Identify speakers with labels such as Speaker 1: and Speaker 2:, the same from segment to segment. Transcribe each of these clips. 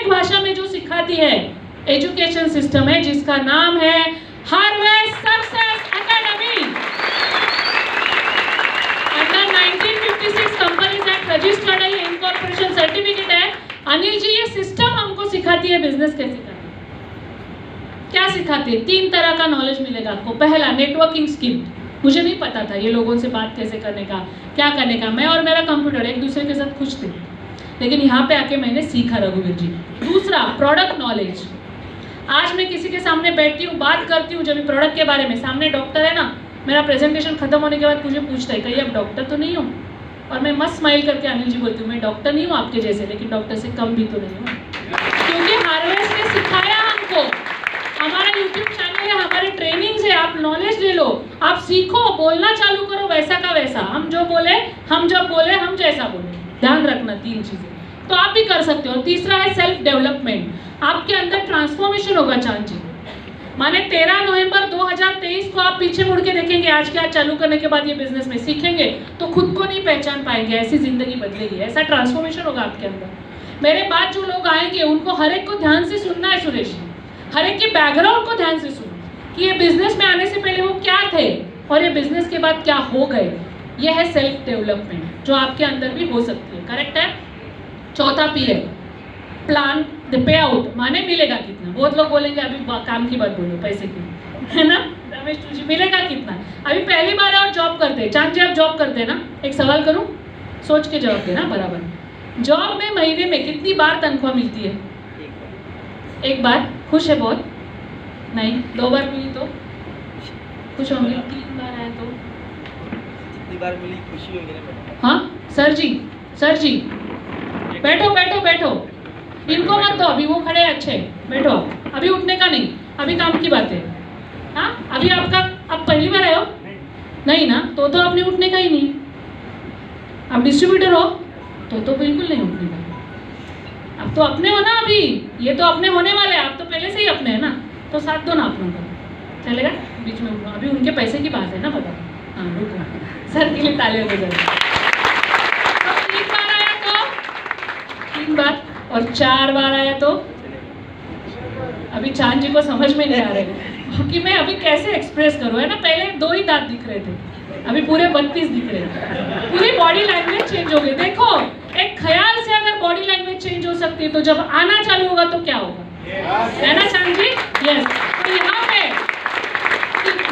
Speaker 1: Direct भाषा में जो सिखाती है एजुकेशन सिस्टम है, जिसका नाम है harvest success academy. Under 1956 companies act registered है, इनकॉर्पोरेशन सर्टिफिकेट है। अनिल जी, ये सिस्टम हमको सिखाती है बिजनेस कैसे करना। क्या सिखाती है? 3 तरह का नॉलेज मिलेगा आपको। पहला, नेटवर्किंग स्किल। मुझे नहीं पता था ये लोगों से बात कैसे करने का, क्या करने का। मैं और मेरा कंप्यूटर एक दूसरे के साथ खुश थे, लेकिन यहाँ पे आके मैंने सीखा रघुवीर जी। दूसरा, प्रोडक्ट नॉलेज। आज मैं किसी के सामने बैठती हूँ, बात करती हूँ जब प्रोडक्ट के बारे में, सामने डॉक्टर है ना, मेरा प्रेजेंटेशन खत्म होने के बाद मुझे पूछता है कहीं आप डॉक्टर तो नहीं हो, और मैं मस्त स्माइल करके अनिल जी बोलती हूँ मैं डॉक्टर नहीं हूँ आपके जैसे, लेकिन डॉक्टर से कम भी तो नहीं हूँ, क्योंकि हार्वेस्ट ने सिखाया हमको। हमारा यूट्यूब चैनल है, हमारे ट्रेनिंग्स है, आप नॉलेज ले लो, आप सीखो, बोलना चालू करो वैसा का वैसा। हम जो बोले, हम जब बोले, हम जैसा बोले, ध्यान रखना 3 चीजें तो आप भी कर सकते हो। तीसरा है सेल्फ डेवलपमेंट। आपके अंदर ट्रांसफॉर्मेशन होगा चांद जी। माने 13 नवंबर 2023 को आप पीछे मुड़ के देखेंगे, आज के आज चालू करने के बाद ये बिजनेस में सीखेंगे तो खुद को नहीं पहचान पाएंगे, ऐसी जिंदगी बदलेगी, ऐसा ट्रांसफॉर्मेशन होगा आपके अंदर। मेरे बाद जो लोग आएंगे उनको हर एक को ध्यान से सुनना है सुरेश, हर एक के बैकग्राउंड को ध्यान से सुनो कि ये बिजनेस में आने से पहले वो क्या थे और ये बिजनेस के बाद क्या हो गए। ये है सेल्फ डेवलपमेंट जो आपके अंदर भी हो सकती है। करेक्ट है। चौथा पी है प्लान द पे आउट, माने मिलेगा कितना। बहुत लोग बोलेंगे अभी काम की बात बोलो, पैसे की, है ना रमेश जी, मिलेगा कितना। अभी पहली बार और जॉब करते हैं, चांद जी आप जॉब करते हैं ना, एक सवाल करूं, सोच के जवाब देना बराबर। जॉब में महीने में कितनी बार तनख्वाह मिलती है? एक बार। खुश है बहुत? नहीं। 2 बार मिली तो खुश होंगे, 3 बार आए तो
Speaker 2: जितनी बार मिली खुशी होगी ना।
Speaker 1: हाँ सर जी, सर जी बैठो बैठो बैठो, इनको मत दो अभी, वो खड़े अच्छे, बैठो अभी, उठने का नहीं, अभी काम की बात है। हाँ अभी आपका, आप पहली बार आए हो? नहीं ना, तो आपने उठने का ही नहीं। आप डिस्ट्रीब्यूटर हो तो बिल्कुल नहीं उठने का। अब तो अपने हो ना, अभी ये तो अपने होने वाले हैं, आप तो पहले से ही अपने हैं ना, तो साथ दो ना अपनों का, चलेगा? बीच में उठो, अभी उनके पैसे की बात है ना, पता। हाँ रुको, सर के लिए तालियां बजाओ। तो 3 बार आया तो 3 बार, और 4 बार आया तो अभी चांद जी को समझ में नहीं आ रहे कि मैं अभी कैसे एक्सप्रेस करूँ, है ना। पहले 2 ही दांत दिख रहे थे, अभी पूरे 32 दिख रहे हैं। पूरी बॉडी लैंग्वेज चेंज हो गई। देखो, एक ख्याल से अगर बॉडी लैंग्वेज चेंज हो सकती है तो जब आना चालू होगा तो क्या होगा, है ना चांद जी? यस। तो यहाँ पे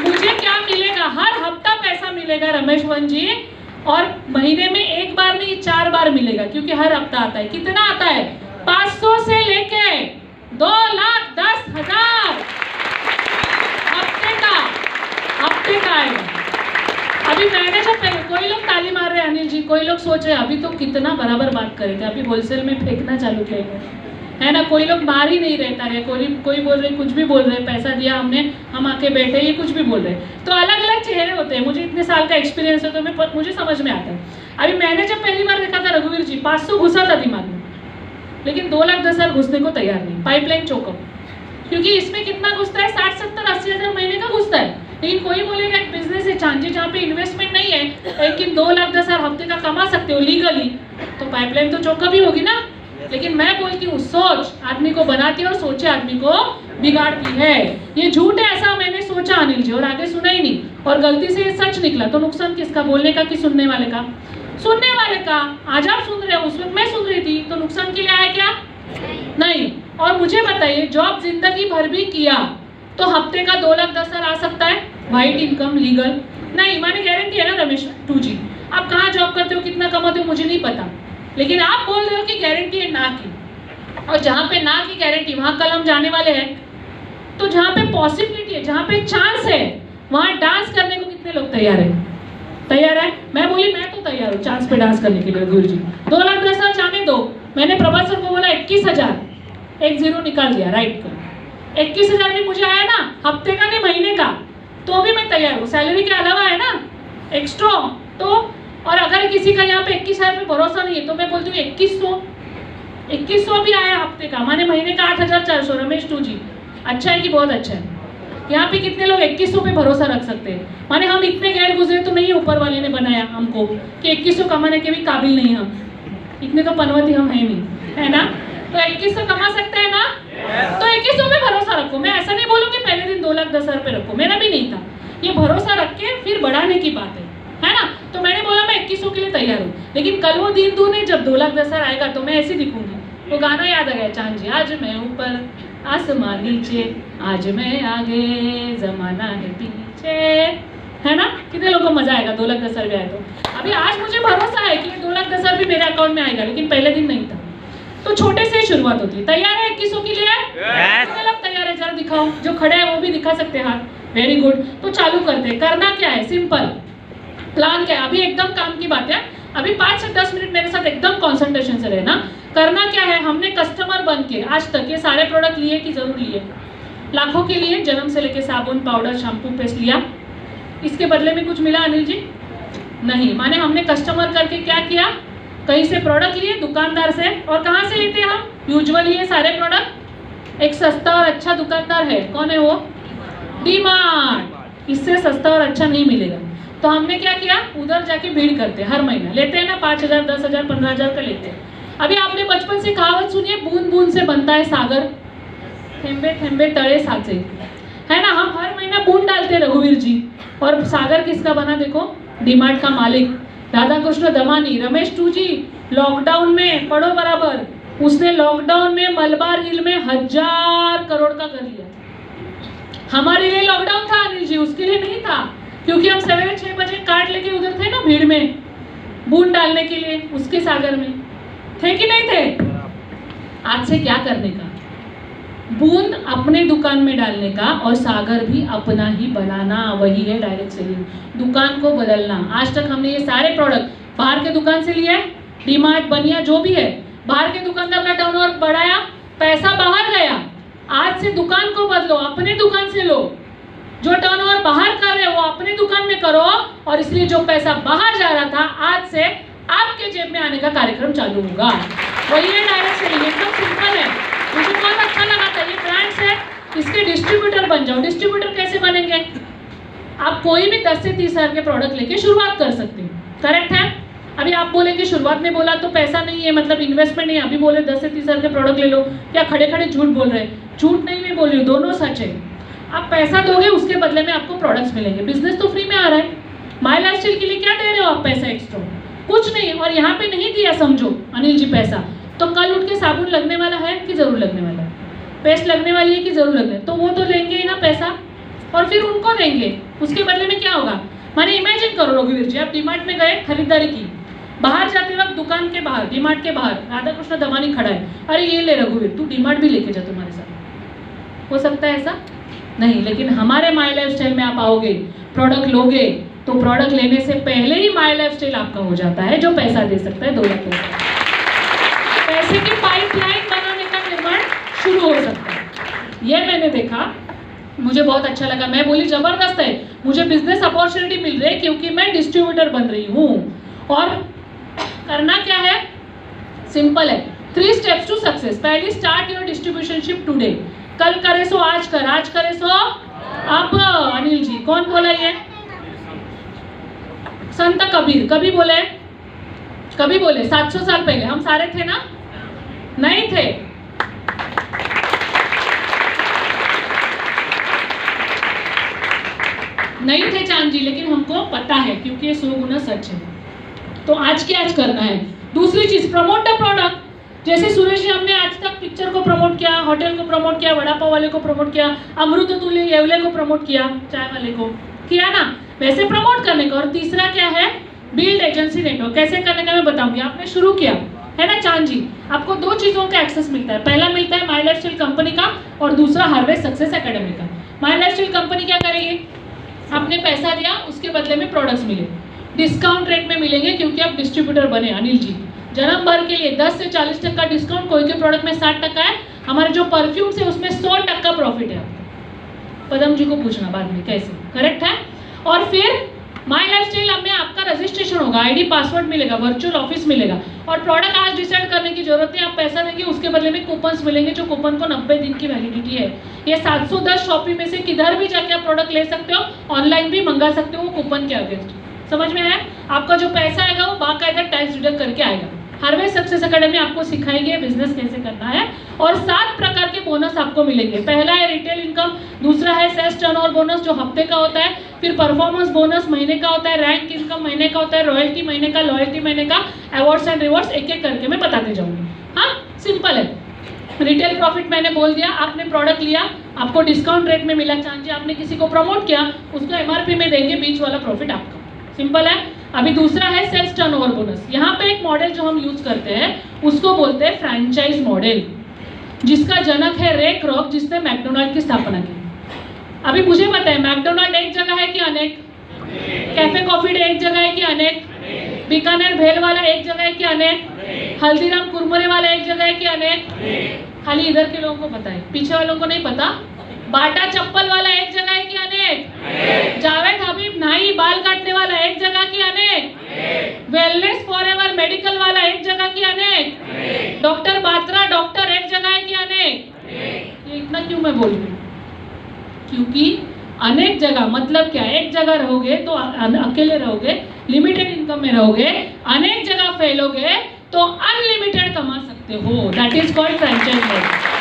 Speaker 1: मुझे क्या मिलेगा? हर हफ्ता पैसा मिलेगा रमेश वन जी, और महीने में 1 बार नहीं 4 बार मिलेगा, क्योंकि हर हफ्ता आता है। कितना आता है? 500 से लेके 2,10,000 हफ्ते का आएगा। अभी मैंने जब कोई लोग ताली मार रहे हैं अनिल जी, कोई लोग सोच रहे हैं अभी तो कितना बराबर बात करे थे, अभी होलसेल में फेंकना चालू किया है ना। कोई लोग मार ही नहीं रहता है, कोई बोल रहे कुछ भी बोल रहे, पैसा दिया हमने, हम आके बैठे, ये कुछ भी बोल रहे। तो अलग अलग चेहरे होते हैं। मुझे इतने साल का एक्सपीरियंस है तो मुझे समझ में आता है। अभी मैंने जब पहली बार देखा था रघुवीर जी, 500 घुसा था दिमाग में, लेकिन 2,10,000 घुसने को तैयार नहीं। पाइपलाइन चौकअप, क्योंकि इसमें कितना घुसता है? 60, 70, 80 हज़ार महीने का घुसता है। लेकिन कोई बोलेगा एक बिजनेस है चांद जी जहाँ पे इन्वेस्टमेंट नहीं है, लेकिन 2,10,000 हफ्ते का कमा सकते हो लीगली, तो पाइपलाइन तो चौकअप ही होगी ना। लेकिन मैं बोलती हूँ सोच आदमी को बनाती है और सोचे आदमी को बिगाड़ती है। ये झूठ है ऐसा मैंने सोचा अनिल जी, और आगे सुना ही नहीं, और गलती से ये सच निकला। तो नुकसान किसका? बोलने का कि सुनने वाले का? सुनने वाले का। आज आप सुन रहे हो, उस वक्त मैं सुन रही थी, तो नुकसान के लिए आया क्या? नहीं। और मुझे बताइए, जॉब जिंदगी भर भी किया तो हफ्ते का 2,10,000 आ सकता है? व्हाइट इनकम लीगल नहीं, माने गारंटी है ना रमेश 2G। आप कहाँ जॉब करते हो, कितना कमाते हो, मुझे नहीं पता, लेकिन आप बोल रहे हो कि गारंटी है ना की, और जहाँ पे ना की गारंटी वहाँ कल हम जाने वाले हैं। तो जहाँ पे पॉसिबिलिटी है, जहाँ पे चांस है, वहाँ डांस करने को कितने लोग तैयार है? तैयार है? मैं बोली मैं तो तैयार हूँ चांस पे डांस करने के लिए। गुरु जी 2,10,000 जाने दो। मैंने प्रभात सर को बोला 21,000, 1 0 निकाल दिया राइट का। 21,000 भी मुझे आया ना, हफ्ते का नहीं महीने का, तो भी मैं तैयार हूँ। सैलरी के अलावा है ना एक्स्ट्रा। तो और अगर किसी का यहाँ पे 21,000 पे भरोसा नहीं है तो मैं बोलती हूँ 2100 भी आया हफ्ते का, माने महीने का 8,400। रमेश 2G अच्छा है कि बहुत अच्छा है? यहाँ पे कितने लोग 2100 पे भरोसा रख सकते हैं? माने हम इतने गैर गुजरे तो नहीं, ऊपर वाले ने बनाया हमको कि 2100 कमाने के भी काबिल नहीं हम, इतने तो पनवती हम है नहीं, है ना। तो 2100 कमा सकते हैं ना? तो 2100 पे भरोसा रखो। मैं ऐसा नहीं बोलूंगी पहले दिन 2,10,000 पे रखो, मेरा भी नहीं था। ये भरोसा रख के फिर बढ़ाने की बात है ना? तो मैंने बोला मैं 2100 के लिए तैयार हूँ, लेकिन कल वो दिन दूर नहीं जब 2,10,000 आएगा तो मैं ऐसी दिखूंगी। वो गाना याद आ गया, चांद जी आज मैं ऊपर आसमान नीचे, आज मैं आगे जमाना है पीछे, है ना? कितने लोगों को मजा आएगा 2,10,000 भी आए तो। अभी आज मुझे भरोसा है कि 2,10,000 भी मेरे अकाउंट में आएगा, लेकिन पहले दिन नहीं था। तो छोटे से ही शुरुआत होती है। तैयार है 2100 के लिए? मतलब तैयार है, जरा दिखाओ। जो खड़े हैं वो भी दिखा सकते हैं हाथ। Very good. तो चालू करते हैं। करना क्या है? सिंपल प्लान क्या है? अभी एकदम काम की बात है। अभी 5 से 10 मिनट मेरे साथ एकदम कंसंट्रेशन से रहना। करना क्या है? हमने कस्टमर बन के आज तक ये सारे प्रोडक्ट लिए कि जरूर लिए? लाखों के लिए, जन्म से लेके साबुन, पाउडर, शैम्पू, पेस्ट लिया। इसके बदले में कुछ मिला अनिल जी? नहीं। माने हमने कस्टमर करके क्या किया? कहीं से प्रोडक्ट लिए दुकानदार से। और कहाँ से लेते हैं हम यूजुअली ये सारे प्रोडक्ट? एक सस्ता और अच्छा दुकानदार है, कौन है वो? डीमार्ट। इससे सस्ता और अच्छा नहीं मिलेगा। तो हमने क्या किया? उधर जाके भीड़ करते, हर महीना लेते हैं ना, 5,000, 10,000, 15,000 का लेते हैं। अभी आपने बचपन से कहावत सुनी है, बूंद बूंद से बनता है सागर, थेंबे थेंबे तड़े साचे, है ना? हम हर महीना बूंद डालते रघुवीर जी। और सागर किसका बना देखो? डीमार्ट का मालिक राधा कृष्ण दमानी, रमेश टू जी लॉकडाउन में पढ़ो बराबर, उसने लॉकडाउन में मलबार हिल में 1,000 करोड़ का कर लिया। हमारे लिए लॉकडाउन था अनिल जी, उसके लिए नहीं था, क्योंकि हम सवेरे 6 बजे कार्ड लेके उधर थे ना भीड़ में बूंद डालने के लिए, उसके सागर में थे कि नहीं थे? आज से क्या करने का? बूंद अपने दुकान में डालने का और सागर भी अपना ही बनाना। वही है डायरेक्ट सेलिंग, दुकान को बदलना। आज तक हमने ये सारे प्रोडक्ट बाहर के दुकान से लिए, डीमार्ट, बनिया, जो भी है, बाहर के दुकानदार का टर्नओवर बढ़ाया, पैसा बाहर गया। आज से दुकान को बदलो, अपने दुकान से लो। जो टर्नओवर बाहर कर रहे हो वो अपने दुकान में करो, और इसलिए जो पैसा बाहर जा रहा था आज से आपके जेब में आने का कार्यक्रम चालू होगा। वही है डायरेक्ट सेलिंग, एकदम सिंपल है। मुझे बहुत अच्छा लगा था। ये ब्रांड्स है, इसके डिस्ट्रीब्यूटर बन जाओ। डिस्ट्रीब्यूटर कैसे बनेंगे? आप कोई भी 10 से 30,000 के प्रोडक्ट लेके शुरुआत कर सकते हैं, करेक्ट है? अभी आप बोलेंगे शुरुआत में बोला तो पैसा नहीं है, मतलब इन्वेस्टमेंट नहीं है, अभी बोले 10 से 30,000 के प्रोडक्ट ले लो, क्या खड़े खड़े झूठ बोल रहे हैं? झूठ नहीं मैं बोल रही हूँ, दोनों सच है। आप पैसा दोगे, उसके बदले में आपको प्रोडक्ट्स मिलेंगे। बिजनेस तो फ्री में आ रहा है। माय लाइफस्टाइल के लिए क्या दे रहे हो आप पैसा एक्स्ट्रा? कुछ नहीं। और यहाँ पे नहीं दिया समझो अनिल जी पैसा, तो कल उठ के साबुन लगने वाला है कि जरूर लगने वाला है? पेस्ट लगने वाली है कि जरूर लगने, तो वो तो लेंगे ही ना पैसा, और फिर उनको देंगे। उसके बदले में क्या होगा? माने इमेजिन करो रघुवीर जी, आप डीमार्ट में गए, खरीदारी की, बाहर जाते वक्त दुकान के बाहर, डीमार्ट के बाहर राधा कृष्ण दमानी खड़ा है, अरे ये ले रघुवीर, तू डीमार्ट भी लेके जा तुम्हारे साथ। हो सकता है ऐसा? नहीं। लेकिन हमारे माय लाइफस्टाइल में आप आओगे, प्रोडक्ट लोगे, तो प्रोडक्ट लेने से पहले ही माय लाइफस्टाइल आपका हो जाता है, जो पैसा दे सकता है 2 लाख पैसा। पैसे की पाइपलाइन बनाने का निर्माण शुरू हो सकता है। ये मैंने देखा, मुझे बहुत अच्छा लगा। मैं बोली जबरदस्त है, मुझे बिजनेस अपॉर्चुनिटी मिल रही है क्योंकि मैं डिस्ट्रीब्यूटर बन रही हूँ। और करना क्या है? सिंपल है, 3 स्टेप्स टू सक्सेस। पहली, स्टार्ट योर डिस्ट्रीब्यूशनशिप टुडे। कल करे सो आज कर, आज करे सो अब। अनिल जी कौन बोला ये? संत कबीर। कभी बोले? कभी बोले? 700 साल पहले। हम सारे थे ना? नहीं थे। नहीं थे चांद जी, लेकिन हमको पता है क्योंकि ये 100 गुना सच है। तो आज के आज करना है। दूसरी चीज, प्रमोट द प्रोडक्ट। जैसे सुरेश जी, हमने आज तक पिक्चर को प्रमोट किया, होटल को प्रमोट किया, वड़ा पाव वाले को प्रमोट किया, अमृत तुल्य येवले को प्रमोट किया, चाय वाले को किया ना, वैसे प्रमोट करने का। और तीसरा क्या है? Build agency network. कैसे करने का मैं बताऊंगी। आपने शुरू किया है ना चांद जी, आपको 2 चीजों का एक्सेस मिलता है। पहला मिलता है माय लाइफस्टाइल कंपनी का, और दूसरा हार्वेस्ट सक्सेस एकेडमी का। माय लाइफस्टाइल कंपनी क्या करेगी? आपने पैसा दिया, उसके बदले में प्रोडक्ट्स मिले, डिस्काउंट रेट में मिलेंगे क्योंकि आप डिस्ट्रीब्यूटर बने। अनिल जी, जन्म भर के लिए 10 से 40% डिस्काउंट, कोई के प्रोडक्ट में 60% है। हमारे जो परफ्यूम्स है उसमें 100% प्रॉफिट है आपका। पदम जी को पूछना बाद में कैसे, करेक्ट है? और फिर माय लाइफस्टाइल में आपका रजिस्ट्रेशन होगा, आईडी पासवर्ड मिलेगा, वर्चुअल ऑफिस मिलेगा, और प्रोडक्ट आज डिसाइड करने की जरूरत नहीं, आप पैसा देंगे, उसके बदले में कूपन्स मिलेंगे, जो कूपन को 90 दिन की वैलिडिटी है। ये 710 शॉपी में से किधर भी जाके आप प्रोडक्ट ले सकते हो, ऑनलाइन भी मंगा सकते हो कूपन के अगेंस्ट। समझ में है? आपका जो पैसा आएगा वो बाकायदा टैक्स डिडक्ट करके आएगा, हार्वेस्ट सक्सेस एकेडमी आपको सिखाएगी बिजनेस कैसे करना है, और 7 प्रकार के बोनस आपको मिलेंगे। पहला है रिटेल इनकम, दूसरा है सेल्स टर्नओवर बोनस जो हफ्ते का होता है, फिर परफॉर्मेंस बोनस महीने का होता है, रैंक इनकम महीने का होता है, रॉयल्टी महीने का, लॉयल्टी महीने का, अवार्ड्स एंड रिवॉर्ड्स एक एक करके मैं बताते जाऊंगी। हाँ, सिंपल है। रिटेल प्रॉफिट मैंने बोल दिया, आपने प्रोडक्ट लिया, आपको डिस्काउंट रेट में मिला चांस, आपने किसी को प्रमोट किया, उसको एमआरपी में देंगे, बीच वाला प्रॉफिट आपका। सिंपल है। अभी दूसरा है सेल्स टर्नओवर बोनस। यहाँ पे एक मॉडल जो हम यूज करते हैं उसको बोलते हैं फ्रैंचाइज मॉडल, जिसका जनक है रे क्रॉक, जिसने मैकडोनाल्ड की स्थापना की। अभी मुझे पता है मैकडोनाल्ड एक जगह है कि अनेक, कैफे कॉफी डे एक जगह है कि अनेक, बीकानेर भेल वाला एक जगह है कि अनेक, हल्दीराम कुरमुरे वाला एक जगह है कि अनेक। खाली इधर के लोगों को पता है, पीछे वालों को नहीं पता। बाटा चप्पल वाला एक जगह है कि अनेक, जावेद हबीब नाई बाल काटने वाला एक जगह की अनेक, वेलनेस फॉरएवर मेडिकल वाला एक जगह की अनेक, डॉक्टर बात्रा डॉक्टर एक जगह है कि अनेक। ये इतना क्यों मैं बोल रही हूँ? क्योंकि अनेक जगह मतलब क्या, एक जगह रहोगे तो अकेले रहोगे, लिमिटेड इनकम में रहोगे, अनेक जगह फैलोगे तो अनलिमिटेड कमा सकते हो। That is called franchise model.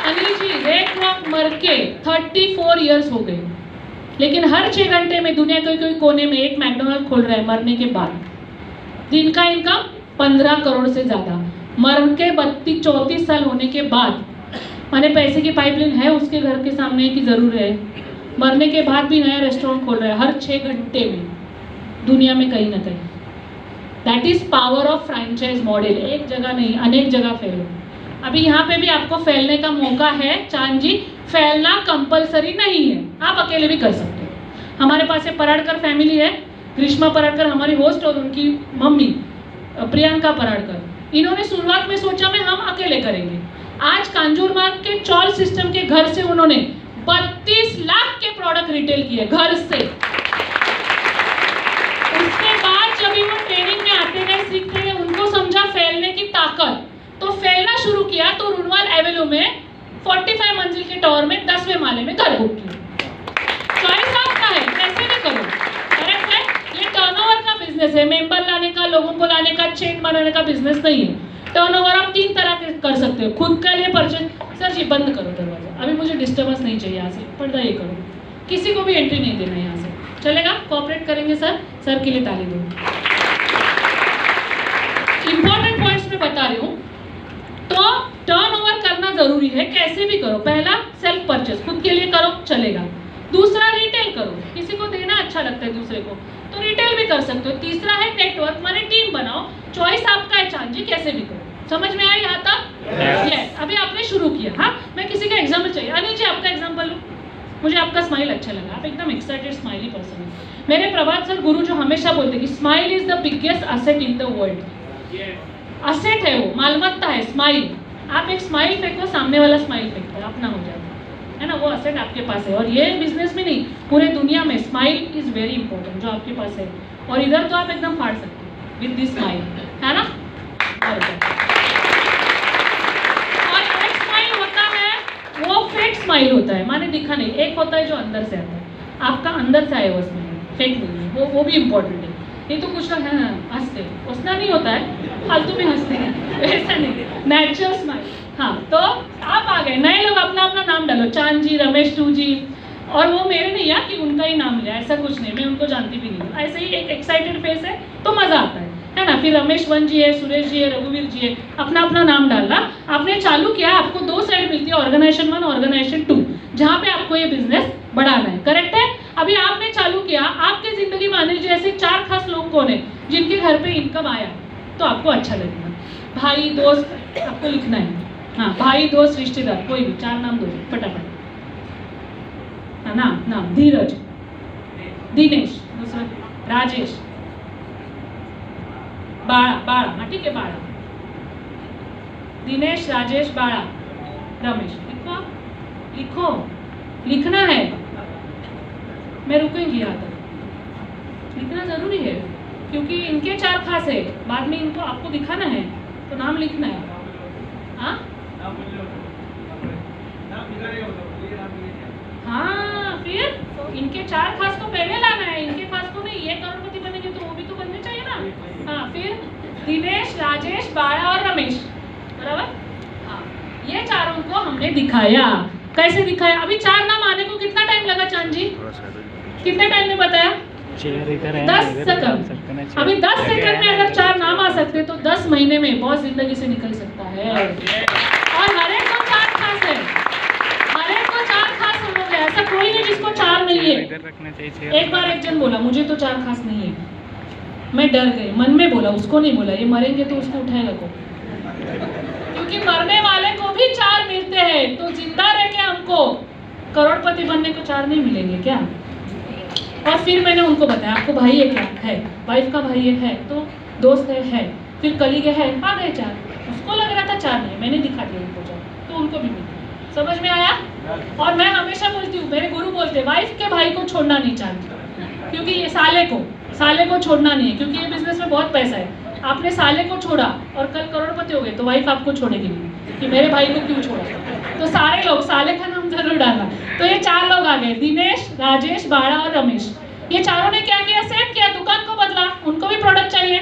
Speaker 1: Anil ji Ray Kroc मर के 34 इयर्स हो गए, लेकिन हर 6 घंटे में दुनिया के कोई कोने में एक मैकडोनल्ड खोल रहा है मरने के बाद। दिन का इनकम 15 करोड़ से ज्यादा, मर के 32-34 साल होने के बाद। माने पैसे की पाइपलाइन है उसके घर के सामने की जरूर है, मरने के बाद भी नया रेस्टोरेंट खोल रहा है हर 6 घंटे में, दुनिया में कहीं ना कहीं। That is power of franchise model. एक जगह नहीं, अनेक जगह फैलो। अभी यहाँ पे भी आपको फैलने का मौका है चांद जी, फैलना कंपलसरी नहीं है, आप अकेले भी कर सकते हो। हमारे पास एक पराड़कर फैमिली है, ग्रीष्मा पराड़कर हमारी होस्ट और उनकी मम्मी प्रियंका पराड़कर। इन्होंने शुरुआत में सोचा मैं हम अकेले करेंगे। आज कांजूरमार्ग के चॉल सिस्टम के घर से उन्होंने 32 लाख के प्रोडक्ट रिटेल किए घर से। उसके बाद जब वो ट्रेनिंग में आते गए, सीखते गए, उनको समझा फैलने की ताकत, तो फैलना शुरू किया। तो रुनवाल एवेन्यू में 45 मंजिल के टावर में 10वें माले में घर बुक किया। चॉइस आपका है, कैसे भी करो, करेक्ट है। ये टर्नओवर का बिजनेस है, मेंबर लाने का, लोगों को लाने का, चेन बनाने का बिजनेस नहीं है। टर्नओवर आप 3 तरह के कर सकते हो। खुद के लिए परचेज, सर जी बंद करो दरवाजा, अभी मुझे डिस्टर्बेंस नहीं चाहिए, यहाँ से पर्दा ये करो, किसी को भी एंट्री नहीं देना यहाँ से, चलेगा? कोऑपरेट करेंगे सर, सर के लिए ताली दो। इंपॉर्टेंट पॉइंट्स में बता रही हूँ। तो टर्नओवर करना जरूरी है, कैसे भी करो। पहला सेल्फ परचेज, खुद के लिए करो, चलेगा। दूसरा रिटेल करो, किसी को देना अच्छा लगता है दूसरे को, तो रिटेल भी कर सकते हो। तीसरा है नेटवर्क, माने टीम बनाओ। चॉइस आपका है चांद जी, कैसे भी करो। समझ में आई यहाँ तक? यस। अभी आपने शुरू किया। हाँ, मैं किसी का एग्जाम्पल चाहिए। अनिल जी आपका एग्जाम्पल लूँ। मुझे आपका स्माइल अच्छा लगा, आप एकदम एक्साइटेड स्माइली पर्सन है। मेरे प्रभात सर गुरु जो हमेशा बोलते कि smile is the biggest asset in the world. Asset है वो, मालमत्ता है स्माइल। आप एक स्माइल फेंको, सामने वाला स्माइल फेंको, अपना हो जाता है ना, वो असेट आपके पास है। और ये बिजनेस में नहीं, पूरे दुनिया में स्माइल इज वेरी इंपॉर्टेंट जो आपके पास है। और इधर तो आप एकदम फाड़ सकते हो विद दिस स्माइल, है ना। और एक स्माइल होता है वो फेक स्माइल होता है, माने दिखा नहीं। एक होता है जो अंदर से आता है, आपका अंदर से आए वो स्माइल, फेक नहीं है वो भी इम्पोर्टेंट है। नहीं तो कुछ लोग हंसते, हंसना नहीं होता है, फालतू में हंसते हैं, वैसा नहीं, नेचुरल स्माइल। हाँ, तो आप आ गए, नए लोग अपना अपना नाम डालो, चांद जी, रमेश टू जी। और वो मेरे नहीं यार कि उनका ही नाम लिया, ऐसा कुछ नहीं, मैं उनको जानती भी नहीं हूँ। ऐसे ही एक एक्साइटेड फेस है तो मजा आता है ना। फिर रमेश 1 जी है, सुरेश जी है, रघुवीर जी है, अपना अपना नाम डालना। आपने चालू किया, आपको 2 साइड मिलती है, ऑर्गेनाइजेशन 1, ऑर्गेनाइजेशन 2, जहाँ पे आपको ये बिजनेस बढ़ाना है, करेक्ट है। अभी आपने चालू किया, आपके जिंदगी में आने जैसे 4 खास लोग कौन है जिनके घर पे इनकम आया, तो आपको अच्छा लगेगा। भाई दोस्त आपको लिखना है, हाँ, भाई दोस्त रिश्तेदार कोई भी 4 नाम दो फटाफट। हाँ, नाम धीरज, दिनेश, दूसरा राजेश, बाळा, हाँ ठीक है, बाळा, दिनेश, राजेश, बाळा, रमेश। लिखो, लिखो, लिखना है, मैं रुकूंगी यहाँ तक। लिखना जरूरी है क्योंकि इनके 4 खास है, बाद में इनको आपको दिखाना है, तो नाम लिखना है। हाँ हाँ, फिर इनके 4 खास को पहले लाना है, इनके खास को नहीं। ये करोड़पति बनेंगे तो वो भी तो बनने चाहिए ना। दिनेश, राजेश, बाड़ा और रमेश, बराबर। हाँ, ये चारों को हमने दिखाया। कैसे दिखाया? अभी 4 नाम आने को कितना टाइम लगा चांद जी? कितने टाइम में बताया? 10 सेकंड। अभी 10 सेकंड में अगर 4 नाम आ सकते तो 10 महीने में बहुत जिंदगी से निकल सकता है। और हर एक को 4 खास है, हर एक को 4 खास हो गया, ऐसा कोई नहीं जिसको 4 नहीं है। एक बार एक जन बोला मुझे तो 4 खास नहीं है, मैं डर गई, मन में बोला, उसको नहीं बोला। ये मरेंगे तो उसको उठाएगा कौन? क्योंकि मरने वाले को भी 4 मिलते हैं, तो जिंदा रह के हमको करोड़पति बनने को 4 नहीं मिलेंगे क्या? और फिर मैंने उनको बताया आपको भाई एक है, वाइफ का भाई एक है, तो दोस्त है, फिर कलीग है, आ गए 4। उसको लग रहा था 4 नहीं, मैंने दिखा दिया उनको 4, तो उनको भी मिला। समझ में आया? और मैं हमेशा बोलती हूँ, मेरे गुरु बोलते हैं वाइफ के भाई को छोड़ना नहीं चाहिए, क्योंकि ये साले को छोड़ना नहीं है, क्योंकि ये बिजनेस में बहुत पैसा है। आपने साले को छोड़ा और कल करोड़पति हो गए तो वाइफ आपको छोड़ेगी नहीं कि मेरे भाई को क्यों छोड़ा। तो सारे लोग साले का नाम जरूर डालना। तो ये 4 लोग आ गए, दिनेश, राजेश, बाड़ा और रमेश। ये चारों ने क्या किया? सेम किया, दुकान को बदला। उनको भी प्रोडक्ट चाहिए।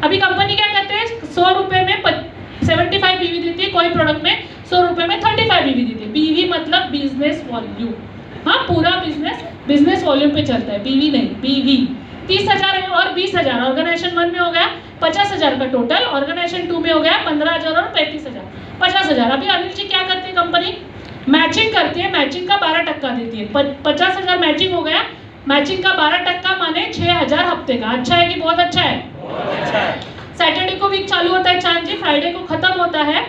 Speaker 1: अभी कंपनी क्या करते हैं? 100 रुपए में 75 बीवी देती है, कोई प्रोडक्ट में 100 रुपए में 35 बीवी देती है। बीवी मतलब बिजनेस वॉल्यूम। हाँ, पूरा बिजनेस वॉल्यूम पे चलता है, बीवी नहीं, बीवी। 30,000 और 20,000 ऑर्गेनाइजेशन 1 में हो गया, 50,000 का टोटल। ऑर्गेनाइजेशन 2 में हो गया 15,000 और 35,000, 50,000। अभी अनिल जी क्या करती है कंपनी? मैचिंग करती है, मैचिंग का 12% देती है। 50,000 मैचिंग हो गया, मैचिंग का 12% माने 6,000 हफ्ते का। अच्छा है कि बहुत अच्छा है? सैटरडे को वीक चालू होता है चांद जी, फ्राइडे को खत्म होता है।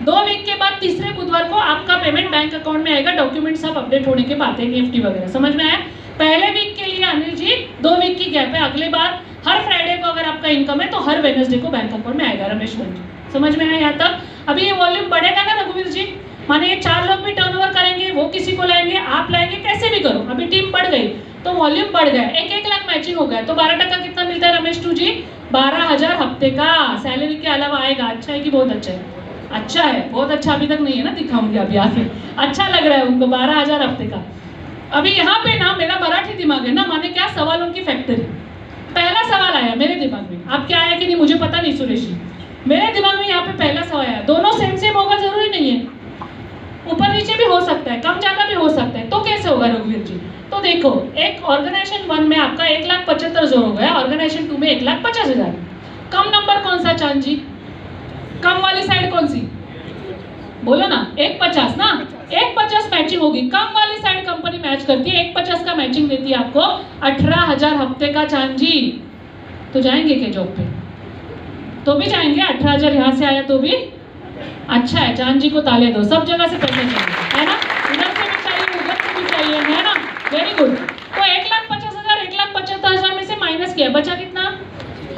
Speaker 1: 2 वीक के बाद तीसरे बुधवार को आपका पेमेंट बैंक अकाउंट में आएगा। डॉक्यूमेंट सब अपडेट होने के बाद EFT वगैरह। समझ में आया? पहले वीक के लिए अनिल जी 2 वीक की गैप है। अगले बार हर फ्राइडे को अगर आपका इनकम है तो हर वेडनेसडे को बैंक अकाउंट में आएगा। रमेश जी, समझ में आया यहाँ तक? अभी ये वॉल्यूम बढ़ेगा ना रघुवीर जी, माने ये 4 लोग भी टर्नओवर करेंगे, वो किसी को लाएंगे, आप लाएंगे, कैसे भी करो। अभी टीम बढ़ गई तो वॉल्यूम बढ़ गया, 1-1 लाख मैचिंग हो गया, तो 12% कितना मिलता है रमेश जी? 12,000 हफ्ते का सैलरी के अलावा आएगा। अच्छा है कि बहुत अच्छा है? अच्छा है, बहुत अच्छा अभी तक नहीं है ना, दिखाऊंगी अभी आके। अच्छा लग रहा है उनको 12,000 हफ्ते का। अभी यहाँ पे ना मेरा मराठी दिमाग है ना, माने क्या सवालों की फैक्ट्री। पहला सवाल आया मेरे दिमाग में, आपके आया कि नहीं मुझे पता नहीं सुरेश जी, मेरे दिमाग में यहाँ पे पहला सवाल आया। दोनों सेम होगा जरूरी नहीं है, ऊपर नीचे भी हो सकता है, कम ज्यादा भी हो सकता है। तो कैसे होगा रघुवीर जी? तो देखो, एक ऑर्गेनाइजेशन 1 में आपका 1,75,000 हो गया, ऑर्गेनाइजेशन 2 में 1,50,000। कम नंबर कौन सा चांद जी? कम वाली साइड कौन सी? बोलो ना, 1,50 ना, 1,50 मैचिंग होगी। कम वाली साइड कंपनी मैच करती है, 1,50 का मैचिंग देती है आपको 18,000 हफ्ते का चांद जी। तो जाएंगे क्या जॉब पे? तो भी जाएंगे। 18,000 यहाँ से आया तो भी अच्छा है। चांद जी को ताले दो, सब जगह से पैसे चाहिए, है ना? इधर से भी चाहिए, उधर से भी चाहिए, है ना? Very good. तो 1,50,000 1,75,000 में से माइनस किया, बचा कितना?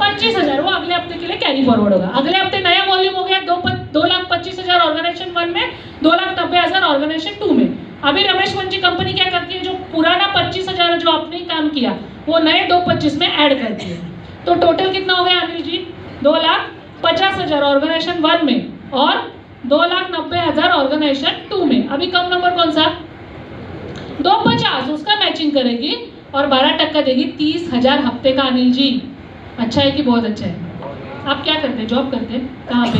Speaker 1: 25,000। वो अगले हफ्ते के लिए कैरी फॉरवर्ड होगा। अगले हफ्ते नया वॉल्यूम हो गया 2,25,000 ऑर्गेनाइजेशन 1 में, 2,90,000 ऑर्गेनाइजेशन 2 में। अभी रमेश जी कंपनी क्या करती है? जो पुराना 25,000 जो आपने काम किया वो नए 2,25 में ऐड करती है। तो टोटल कितना हो गया अनिल जी? 2,50,000 ऑर्गेनाइजेशन 1 में और 2,90,000 ऑर्गेनाइजेशन 2 में। अभी कम नंबर कौन सा? 2,50, उसका मैचिंग करेगी और 12% देगी, 30,000 हफ्ते का अनिल जी। अच्छा है कि बहुत अच्छा है? आप क्या करते हैं? जॉब करते हैं? कहाँ पे?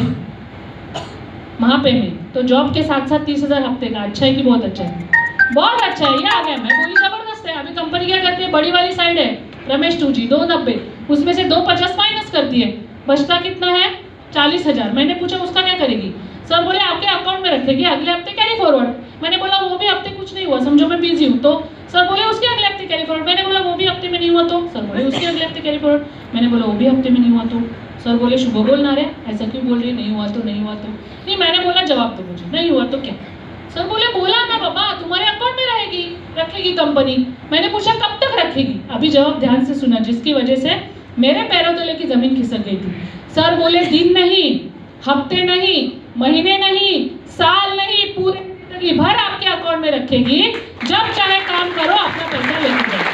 Speaker 1: महापे में। तो जॉब के साथ साथ 30,000 हफ्ते का। अच्छा है कि बहुत अच्छा है? बहुत अच्छा है। ये आ गया, मैं बोली जबरदस्त है। अभी कंपनी क्या करती है? बड़ी वाली साइड है रमेश जी 2,90, उसमें से 2,50 माइनस करती है, बचता कितना है? 40,000। मैंने पूछा उसका क्या करेगी? सर बोले आपके अकाउंट में रखेगी, अगले हफ्ते कैरी फॉरवर्ड। मैंने बोला वो भी हफ्ते कुछ नहीं हुआ, समझो मैं बिजी हूँ। तो सर बोले उसके अगले हफ्ते कैरी फॉरवर्ड। मैंने बोला वो भी हफ्ते में नहीं हुआ। तो सर बोले उसके अगले हफ्ते कैरी फॉरवर्ड। मैंने बोला वो भी हफ्ते में नहीं हुआ। तो सर बोले शुभ बोलना रे, ऐसा क्यों बोल रही? नहीं हुआ तो नहीं हुआ तो नहीं। मैंने बोला जवाब तो मुझे नहीं हुआ तो क्या? सर बोले बोला ना बाबा, तुम्हारे अकाउंट में रहेगी, रखेगी कंपनी। मैंने पूछा कब तक रखेगी? अभी जवाब ध्यान से सुना, जिसकी वजह से मेरे पैरों तले की जमीन खिसक गई थी। सर बोले दिन नहीं, हफ्ते नहीं, महीने नहीं, साल नहीं, पूरे जिंदगी भर आपके अकाउंट में रखेगी। जब चाहे काम करो, अपना पैसा लेके जाओ।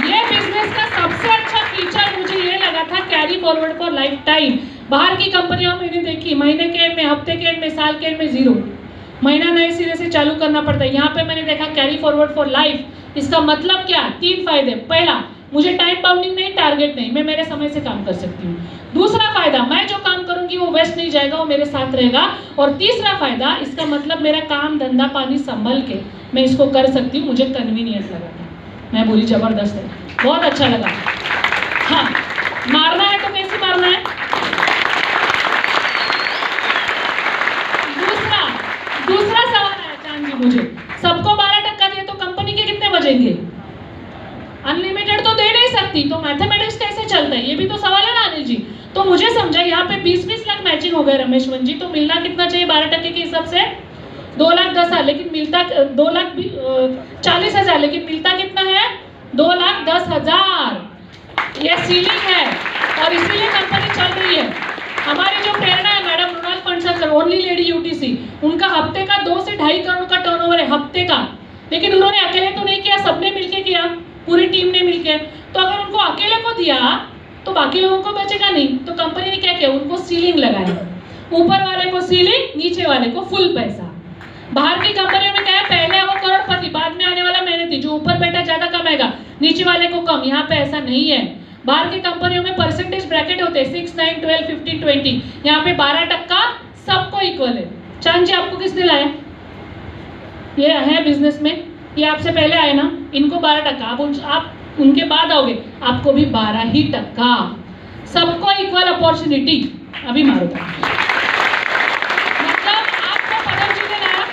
Speaker 1: ये बिजनेस का सबसे अच्छा फीचर मुझे ये लगा था, carry forward for life time. बाहर की कंपनियों मैंने देखी, महीने के एंड में, हफ्ते के एंड में, साल के एंड में जीरो, महीना नए सिरे से चालू करना पड़ता है। यहाँ पे मैंने देखा कैरी फॉरवर्ड फॉर लाइफ। इसका मतलब क्या? 3 फायदे। पहला, मुझे टाइम बाउंडिंग नहीं, टारगेट नहीं, मैं मेरे समय से काम कर सकती हूँ। दूसरा फायदा, मैं जो काम करूंगी वो वेस्ट नहीं जाएगा, वो मेरे साथ रहेगा। और तीसरा फायदा, इसका मतलब मेरा काम धंधा पानी संभल के मैं इसको कर सकती हूँ, मुझे कन्वीनियंट लगा था। मैं बोली जबरदस्त है, बहुत अच्छा लगा। हाँ, मारना है तो कैसे मारना है? दूसरा सवाल है चांद जी, मुझे सबको 12% दिए तो कंपनी के कितने बचेंगे? अनलिमिटेड तो दे नहीं सकती, तो मैथमेटिक्स कैसे चलता है, ये भी तो सवाल है ना अनिल जी। तो मुझे समझा, यहाँ पे 20-20 लाख मैचिंग हो गए रमेश वन जी, तो मिलना कितना चाहिए 12% के हिसाब से? 2,10,000, लेकिन मिलता 2,40,000, लेकिन मिलता कितना है? 2,10,000। ये सीलिंग है और इसीलिए कंपनी चल रही है। हमारी जो प्रेरणा है मैडम मृणाल फंड सर, ओनली लेडी यूटीसी, उनका हफ्ते का 2 से 2.5 करोड़ का टर्नओवर है हफ्ते का, लेकिन उन्होंने अकेले तो नहीं किया, सबने मिलके किया, पूरी टीम ने मिलके। तो अगर उनको अकेले को दिया तो बाकी लोगों को बचेगा नहीं, तो कंपनी ने क्या किया, उनको सीलिंग लगाया, ऊपर वाले को सीलिंग, नीचे वाले को फुल पैसा। बाहर की कंपनियों में क्या है, पहले वो करोड़पति, बाद में आने वाला मेहनती, जो ऊपर बैठा ज्यादा कमाएगा, नीचे वाले को कम। यहाँ पे ऐसा नहीं है। बाहर की कंपनियों में परसेंटेज ब्रैकेट होते हैं 6, 9, 12, 15, 20, यहाँ पे 12% सबको इक्वल है। चांद जी आपको किसने लाया? ये है बिजनेस में, ये आपसे पहले आए ना, इनको 12%, आप उनके बाद आओगे, आपको भी 12%, सबको इक्वल अपॉर्चुनिटी। अभी मारो, मतलब आपको पदम जी ने लाया,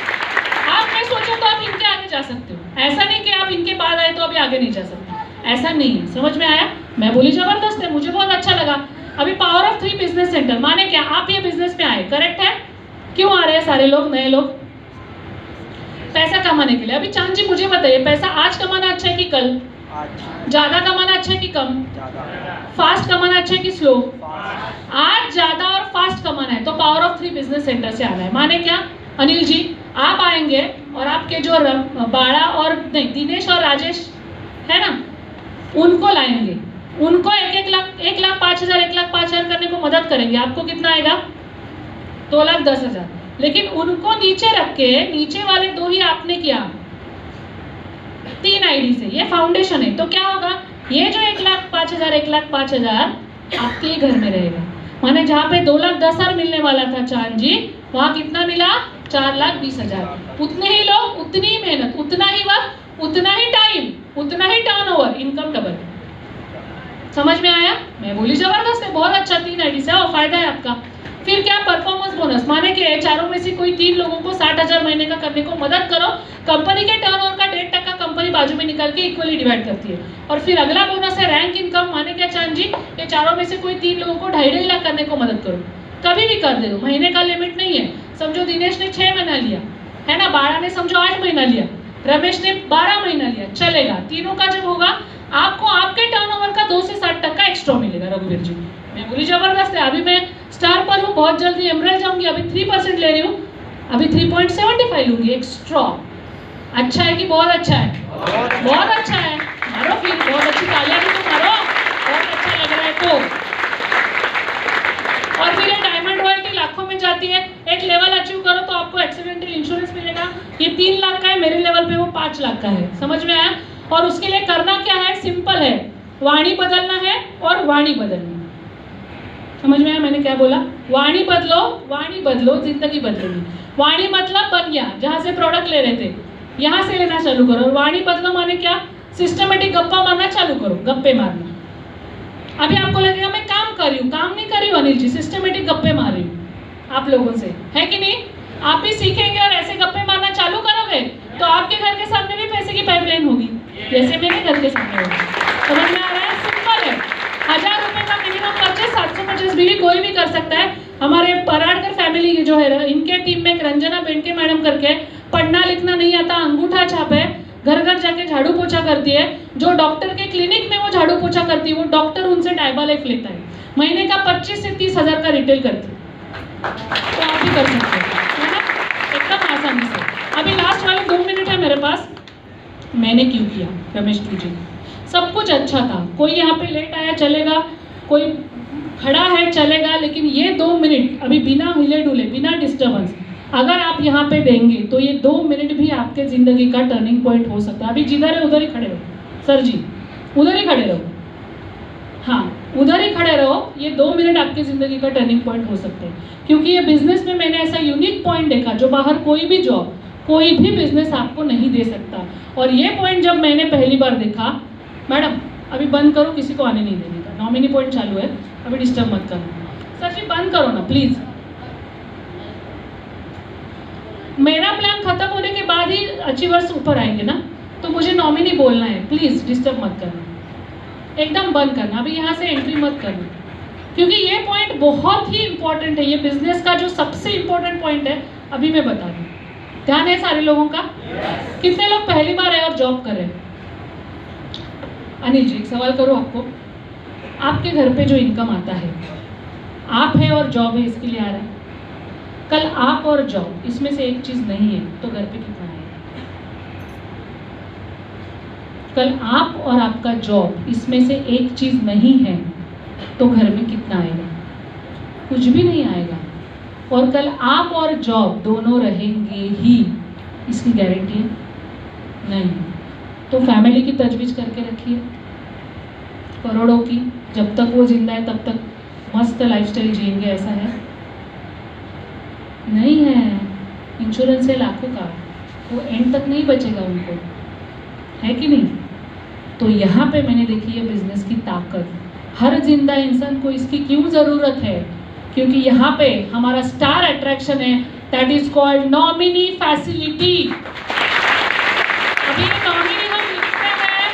Speaker 1: आपने सोचा तो आप इनके आगे जा सकते हो, ऐसा नहीं कि आप इनके बाद आए तो अभी आगे नहीं जा सकते, ऐसा नहीं। समझ में आया? मैं बोली जबरदस्त है, मुझे बहुत अच्छा लगा। अभी पावर ऑफ 3 बिजनेस सेंटर माने क्या, आप ये बिजनेस में आए, करेक्ट है? क्यों आ रहे हैं सारे लोग, नए लोग? पैसा कमाने के लिए। अभी चांद जी मुझे बताइए, पैसा आज कमाना अच्छा है कि कल? ज्यादा कमाना अच्छा है कि कम? फास्ट कमाना अच्छा है कि स्लो? आज ज्यादा और फास्ट कमाना है तो पावर ऑफ 3 बिजनेस सेंटर से आना है। माने क्या अनिल जी, आप आएंगे और आपके जो बाड़ा और नहीं, दिनेश और राजेश है ना, उनको लाएंगे, उनको 1,05,000 1,05,000 करने को मदद करेंगे। आपको कितना आएगा? 2,10,000। लेकिन उनको नीचे रख के, नीचे वाले 2 ही आपने किया 3 आईडी से, ये फाउंडेशन है। तो क्या होगा, ये जो 1,05,000 1,05,000 आपके घर में रहेगा। माने जहाँ पे 2,10,000 मिलने वाला था चांद जी, वहाँ कितना मिला? 4,20,000। उतने ही लोग, उतनी ही मेहनत, उतना ही वक्त, उतना ही टाइम, उतना ही टर्नओवर, इनकम डबल। समझ में आया? मैं बोली जबरदस्त है, बहुत अच्छा। 3 आईडी से और फायदा है आपका। फिर क्या, परफॉर्मेंस बोनस, माने कि चारों में से कोई 3 लोगों को 60,000 महीने का करने को मदद करो, कंपनी के टर्नओवर का 1.5% कंपनी बाजू में निकाल के इक्वली डिवाइड करती है। और फिर अगला बोनस है रैंक इनकम, माने क्या चांद जी, ये चारों में से कोई 3 लोगों को 2.5 लाख करने को मदद करो, कभी भी कर दे दो, महीने का लिमिट नहीं है। समझो दिनेश ने 6 महीना लिया है ना, बाड़ा ने समझो 8 महीना लिया, रमेश ने 12 महीना लिया, चलेगा। तीनों का जब होगा, आपको आपके टर्नओवर का 2 से 60% एक्स्ट्रा मिलेगा। रघुवीर जी मैं बोली जबरदस्त है। अभी मैं स्टार पर हूँ, बहुत जल्दी एमराल्ड जाऊंगी, अभी 3% ले रही हूँ, अभी 3.75 लूंगी एक्स्ट्रा। अच्छा है कि बहुत अच्छा है? बहुत अच्छा है, मारो फिर, बहुत अच्छी तालियां भी तो मारो, बहुत अच्छा लग रहा है तो। और फिर ये डायमंड रॉयल्टी लाखों में जाती है, एक लेवल अचीव करो तो आपको एक्सीडेंटल इंश्योरेंस मिलेगा, ये 3 लाख का है, मेरे लेवल पे वो 5 लाख का है। समझ में आया? और उसके लिए करना क्या है, सिंपल है, वाणी बदलना है और वाणी बदलनी। समझ में आया मैंने क्या बोला? वाणी बदलो, जिंदगी बदलेगी। वाणी मतलब बन गया, जहाँ से प्रोडक्ट ले रहे थे यहाँ से लेना चालू करो। और वाणी बदलो माने क्या, सिस्टमेटिक गप्पा मारना चालू करो, गप्पे मारना। अभी आपको लगेगा मैं काम कर रही हूँ, काम नहीं कर रही हूँ अनिल जी, सिस्टमेटिक गप्पे मार रही हूँ आप लोगों से, है कि नहीं? आप भी सीखेंगे और ऐसे गप्पे मारना चालू करोगे तो आपके घर के सामने भी पैसे की पाइपलाइन होगी, जैसे मेरे घर के सामने होगी। समझ में आ रहा है? सिंपल है। 1000 रुपए का मिनिमम परचेस 750 भी कोई भी कर सकता है। हमारे पराड़कर फैमिली की जो है, इनके टीम में एक रंजना बेंके मैडम करके, पढ़ना लिखना नहीं आता, अंगूठा छाप है, घर घर जाके झाड़ू पोछा करती है। जो डॉक्टर के क्लिनिक में वो झाड़ू पोछा करती है, वो डॉक्टर उनसे डायबालाइफ लेता है, महीने का 25 से 30 हजार का रिटेल करती है। तो आप भी कर सकते हैं ना, एकदम आसानी से। अभी लास्ट वाले 2 मिनट है मेरे पास। मैंने क्यों किया रमेश जी, सब कुछ अच्छा था, कोई यहाँ पे लेट आया चलेगा, कोई खड़ा है चलेगा, लेकिन ये 2 मिनट अभी बिना हिले डुले, बिना डिस्टर्बेंस अगर आप यहाँ पे देंगे तो ये 2 मिनट भी आपके जिंदगी का टर्निंग पॉइंट हो सकता है। अभी जिधर है उधर ही खड़े हो सर जी, उधर ही खड़े रहो, हाँ उधर ही खड़े रहो। ये 2 मिनट आपकी ज़िंदगी का टर्निंग पॉइंट हो सकते हैं, क्योंकि ये बिजनेस में मैंने ऐसा यूनिक पॉइंट देखा जो बाहर कोई भी जॉब, कोई भी बिजनेस आपको नहीं दे सकता। और ये पॉइंट जब मैंने पहली बार देखा, मैडम अभी बंद करो, किसी को आने नहीं देने का, नॉमिनी पॉइंट चालू है, अभी डिस्टर्ब मत करो। सर जी बंद करो ना प्लीज़। मेरा प्लान खत्म होने के बाद ही अचीवर्स ऊपर आएंगे ना, तो मुझे नॉमिनी बोलना है, प्लीज़ डिस्टर्ब मत करना, एकदम बंद करना, अभी यहाँ से एंट्री मत करना, क्योंकि ये पॉइंट बहुत ही इंपॉर्टेंट है। ये बिजनेस का जो सबसे इंपॉर्टेंट पॉइंट है, अभी मैं बता दूँ। ध्यान है सारे लोगों का? कितने लोग पहली बार आए और जॉब कर रहे हैं? अनिल जी एक सवाल करो आपको, आपके घर पे जो इनकम आता है, आप है और जॉब है, इसके लिए आ रहा है। कल आप और जॉब इसमें से एक चीज नहीं है तो घर पे कितना आएगा? कल आप और आपका जॉब इसमें से एक चीज नहीं है तो घर में कितना आएगा? कुछ भी नहीं आएगा। और कल आप और जॉब दोनों रहेंगे ही, इसकी गारंटी है नहीं। तो फैमिली की तजवीज़ करके रखिए, करोड़ों की, जब तक वो जिंदा है तब तक मस्त लाइफस्टाइल जिएंगे, ऐसा है नहीं है। इंश्योरेंस है लाखों का, वो एंड तक नहीं बचेगा उनको, है कि नहीं? तो यहाँ पे मैंने देखी है बिजनेस की ताकत। हर जिंदा इंसान को इसकी क्यों ज़रूरत है? क्योंकि यहाँ पे हमारा स्टार अट्रैक्शन है, that is called nominee facility. अभी नॉमिनी हम लिखते हैं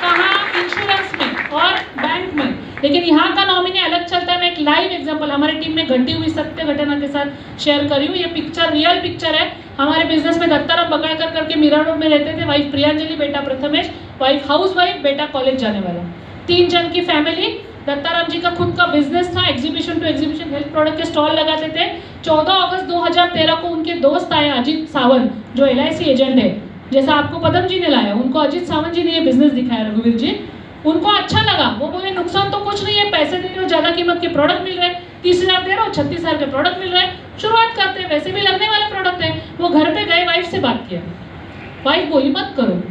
Speaker 1: कहाँ? इंश्योरेंस में और बैंक में, लेकिन यहाँ का नॉमिनी अलग चलता है। मैं एक लाइव एग्जांपल हमारी टीम में घटी हुई सत्य घटना के साथ शेयर करी हूँ। ये पिक्चर रियल पिक्चर है। हमारे बिजनेस में दत्ताराम बगाड़कर करके मीरा रोड में रहते थे। वाइफ प्रियांजलि, बेटा प्रथमेश, वाइफ हाउस वाइफ, बेटा कॉलेज जाने वाला, 3 जन की फैमिली। दत्ताराम जी का खुद का बिजनेस था, exhibition to exhibition health product के स्टॉल लगाते थे। 14 अगस्त 2013 को उनके दोस्त आए अजीत सावंत, जो LIC एजेंट है, जैसा आपको पदम जी ने लाया, उनको अजीत सावंत जी ने ये बिजनेस दिखाया, रघुवीर जी। उनको अच्छा लगा, वो बोले नुकसान तो कुछ नहीं है, पैसे दे रहे हो, ज़्यादा कीमत के प्रोडक्ट मिल रहे हैं, 30,000 दे रहे हो, 36,000 के प्रोडक्ट मिल रहे हैं, शुरुआत करते हैं, वैसे भी लगने वाले प्रोडक्ट है। वो घर पे गए, वाइफ से बात किया, वाइफ बोली मत करो।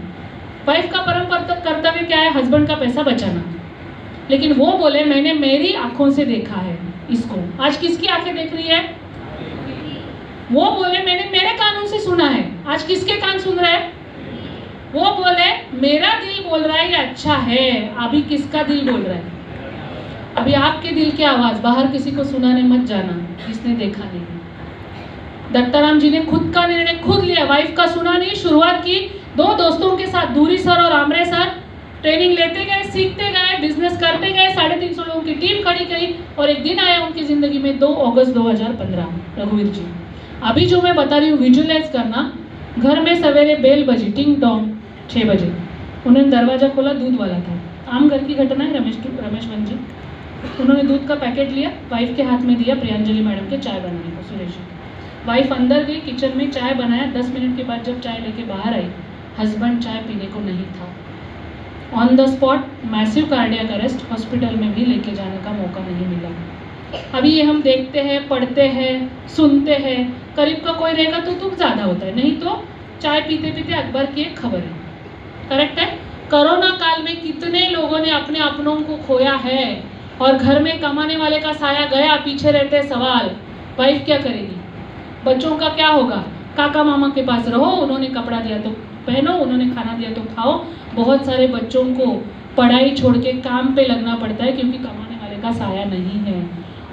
Speaker 1: वाइफ का परम कर्तव्य क्या है? हस्बैंड का पैसा बचाना। लेकिन वो बोले मैंने मेरी आंखों से देखा है इसको। आज किसकी आंखें देख रही है? वो बोले मैंने मेरे कानों से सुना है। आज किसके कान सुन रहे हैं? वो बोले मेरा दिल बोल रहा है ये अच्छा है। अभी किसका दिल बोल रहा है? अभी आपके दिल की आवाज बाहर किसी को सुनाने मत जाना जिसने देखा नहीं। दत्ताराम जी ने खुद का निर्णय खुद लिया, वाइफ का सुना नहीं। शुरुआत की 2 दोस्तों के साथ, दूरी सर और आमरे सर। ट्रेनिंग लेते गए, सीखते गए, बिजनेस करते गए। 350 लोगों की टीम खड़ी गई और एक दिन आया उनकी जिंदगी में 2 अगस्त 2015। रघुवीर जी, अभी जो मैं बता रही हूँ विजुअलाइज करना। घर में सवेरे बेल बजी, टिंग टोंग, 6 बजे। उन्होंने दरवाजा खोला, दूध वाला था। आम घर की घटना है। रमेश वन जी, उन्होंने दूध का पैकेट लिया, वाइफ के हाथ में दिया, प्रियांजलि मैडम के चाय बनाने को, सुरेश जी। वाइफ अंदर गई, किचन में चाय बनाया। 10 मिनट के बाद जब चाय लेके बाहर आई, हस्बैंड चाय पीने को नहीं था। On the spot massive cardiac arrest, hospital में भी लेके जाने का मौका नहीं मिला। अभी ये हम देखते हैं, पढ़ते हैं, सुनते हैं, करीब का कोई रहेगा तो दुख ज़्यादा होता है, नहीं तो चाय पीते पीते अखबार की एक खबर है। करेक्ट है? कोरोना काल में कितने लोगों ने अपने अपनों को खोया है और घर में कमाने वाले का साया गया। पीछे रहते सवाल, वाइफ क्या करेगी, बच्चों का क्या होगा? काका मामा के पास रहो, उन्होंने कपड़ा दिया तो पहनो, उन्होंने खाना दिया तो खाओ। बहुत सारे बच्चों को पढ़ाई छोड़ के काम पे लगना पड़ता है क्योंकि कमाने वाले का साया नहीं है।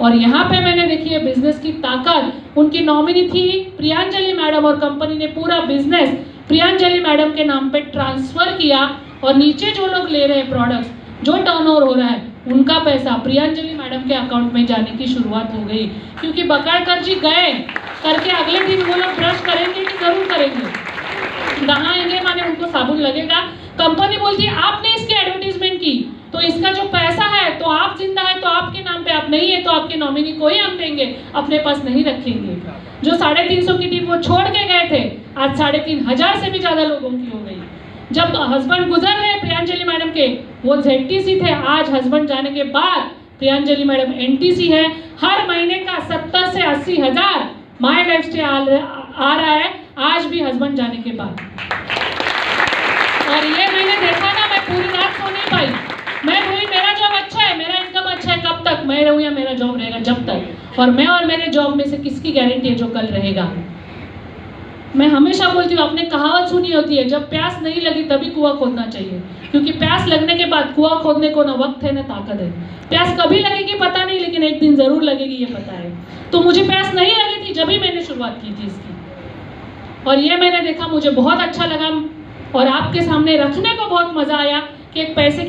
Speaker 1: और यहाँ पे मैंने देखी है बिजनेस की ताकत। उनकी नॉमिनी थी प्रियांजलि मैडम और कंपनी ने पूरा बिजनेस प्रियांजलि मैडम के नाम पे ट्रांसफर किया। और नीचे जो लोग ले रहे हैं प्रोडक्ट्स, जो टर्नओवर हो रहा है, उनका पैसा प्रियांजलि मैडम के अकाउंट में जाने की शुरुआत हो गई। क्योंकि बकायकर जी गए करके अगले दिन वो लोग ब्रश करेंगे कि जरूर करेंगे, नहाएंगे माने उनको साबुन लगेगा। कंपनी बोलती है आपने इसकी एडवर्टीजमेंट की तो इसका जो पैसा है, तो आप जिंदा है तो आपके नाम पे, आप नहीं है तो आपके नॉमिनी को ही हम देंगे, अपने पास नहीं रखेंगे। जो 350 की टीम वो छोड़ के गए थे, आज 3,500 से भी ज्यादा लोगों की हो गई। जब हस्बैंड गुजर रहे प्रियांजलि मैडम के, वो ZTC थे। आज हस्बैंड जाने के बाद प्रियांजली मैडम NTC है। हर महीने का 70 से 80 हज़ार माई लाइफस्टाइल आ रहा है, आज भी हस्बैंड जाने के बाद। और ये मैंने देखा ना, मैं पूरी रात सो नहीं पाई। मैं बोली मेरा जॉब अच्छा है, मेरा इनकम अच्छा है, कब तक मैं रहूँ या मेरा जॉब रहेगा, जब तक। और मैं और मेरे जॉब में से किसकी गारंटी है जो कल रहेगा। मैं हमेशा बोलती हूँ, आपने कहावत सुनी होती है, जब प्यास नहीं लगी तभी कुआं खोदना चाहिए, क्योंकि प्यास लगने के बाद कुआं खोदने को ना वक्त है ना ताकत है। प्यास कभी लगेगी पता नहीं, लेकिन एक दिन जरूर लगेगी ये पता है। तो मुझे प्यास नहीं लगी थी जब भी मैंने शुरुआत की थी इसकी, और ये मैंने देखा, मुझे बहुत अच्छा लगा और आपके सामने रखने को बहुत मजा आया कि एक पैसे की